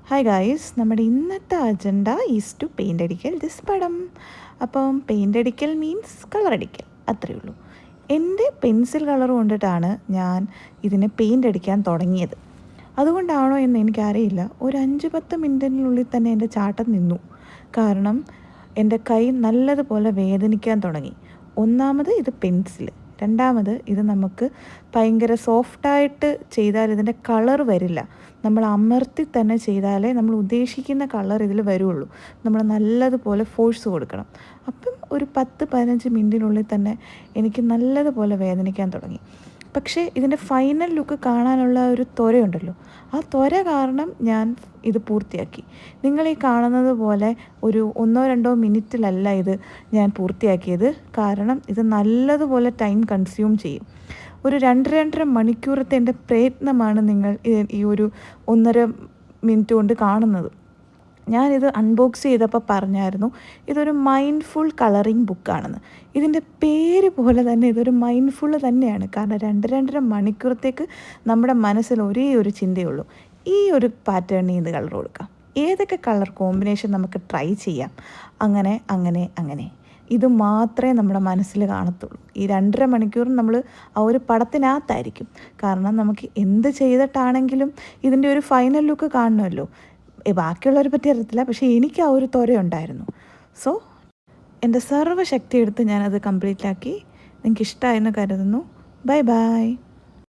Hi guys, നമ്മുടെ ഇന്നത്തെ agenda is to paint അടിക്കൽ ദിസ് പടം. അപ്പം പെയിൻ്റ് അടിക്കൽ മീൻസ് കളർ അടിക്കൽ, അത്രയേ ഉള്ളൂ. എൻ്റെ പെൻസിൽ കളർ കൊണ്ടിട്ടാണ് ഞാൻ ഇതിന് പെയിൻ്റ് അടിക്കാൻ തുടങ്ങിയത്. അതുകൊണ്ടാണോ എന്ന് എനിക്കറിയില്ല, ഒരു 5-10 മിനിറ്റിനുള്ളിൽ തന്നെ എൻ്റെ ചാട്ടം നിന്നു. കാരണം എൻ്റെ കൈ നല്ലതുപോലെ വേദനിക്കാൻ തുടങ്ങി. ഒന്നാമത് ഇത് പെൻസിൽ, രണ്ടാമത് ഇത് നമുക്ക് ഭയങ്കര സോഫ്റ്റായിട്ട് ചെയ്താൽ ഇതിൻ്റെ കളർ വരില്ല. നമ്മൾ അമർത്തി തന്നെ ചെയ്താലേ നമ്മൾ ഉദ്ദേശിക്കുന്ന കളർ ഇതിൽ വരുള്ളൂ. നമ്മൾ നല്ലതുപോലെ ഫോഴ്സ് കൊടുക്കണം. അപ്പം ഒരു 10-15 മിനിറ്റിനുള്ളിൽ തന്നെ എനിക്ക് നല്ലതുപോലെ വേദനിക്കാൻ തുടങ്ങി. പക്ഷേ ഇതിൻ്റെ ഫൈനൽ ലുക്ക് കാണാനുള്ള ഒരു ത്വരയുണ്ടല്ലോ, ആ ത്വര കാരണം ഞാൻ ഇത് പൂർത്തിയാക്കി. നിങ്ങളീ കാണുന്നത് പോലെ ഒരു 1-2 മിനിറ്റിലല്ല ഇത് ഞാൻ പൂർത്തിയാക്കിയത്. കാരണം ഇത് നല്ലതുപോലെ ടൈം കൺസ്യൂം ചെയ്യും. ഒരു 2-2.5 മണിക്കൂറത്തെ എൻ്റെ പ്രയത്നമാണ് നിങ്ങൾ ഈ ഒരു 1.5 മിനിറ്റ് കൊണ്ട് കാണുന്നത്. ഞാനിത് അൺബോക്സ് ചെയ്തപ്പോൾ പറഞ്ഞായിരുന്നു ഇതൊരു മൈൻഡ്ഫുൾ കളറിങ് ബുക്കാണെന്ന്. ഇതിൻ്റെ പേര് പോലെ തന്നെ ഇതൊരു മൈൻഡ്ഫുൾ തന്നെയാണ്. കാരണം 2-2.5 മണിക്കൂറത്തേക്ക് നമ്മുടെ മനസ്സിൽ ഒരേ ഒരു ചിന്തയുള്ളൂ, ഈ ഒരു പാറ്റേണിൽ ഇത് കളർ കൊടുക്കാം, ഏതൊക്കെ കളർ കോമ്പിനേഷൻ നമുക്ക് ട്രൈ ചെയ്യാം, അങ്ങനെ അങ്ങനെ അങ്ങനെ. ഇത് മാത്രമേ നമ്മുടെ മനസ്സിൽ കാണത്തുള്ളൂ. ഈ 2.5 മണിക്കൂറും നമ്മൾ ആ ഒരു പടത്തിനകത്തായിരിക്കും. കാരണം നമുക്ക് എന്ത് ചെയ്തിട്ടാണെങ്കിലും ഇതിൻ്റെ ഒരു ഫൈനൽ ലുക്ക് കാണണമല്ലോ. ബാക്കിയുള്ളവരെ പറ്റി അറിയത്തില്ല, പക്ഷേ എനിക്ക് ആ ഒരു ത്വരയുണ്ടായിരുന്നു. സോ എൻ്റെ സർവ്വശക്തി എടുത്ത് ഞാനത് കംപ്ലീറ്റ് ആക്കി. നിങ്ങൾക്ക് ഇഷ്ടമായെന്ന് കരുതുന്നു. Bye bye.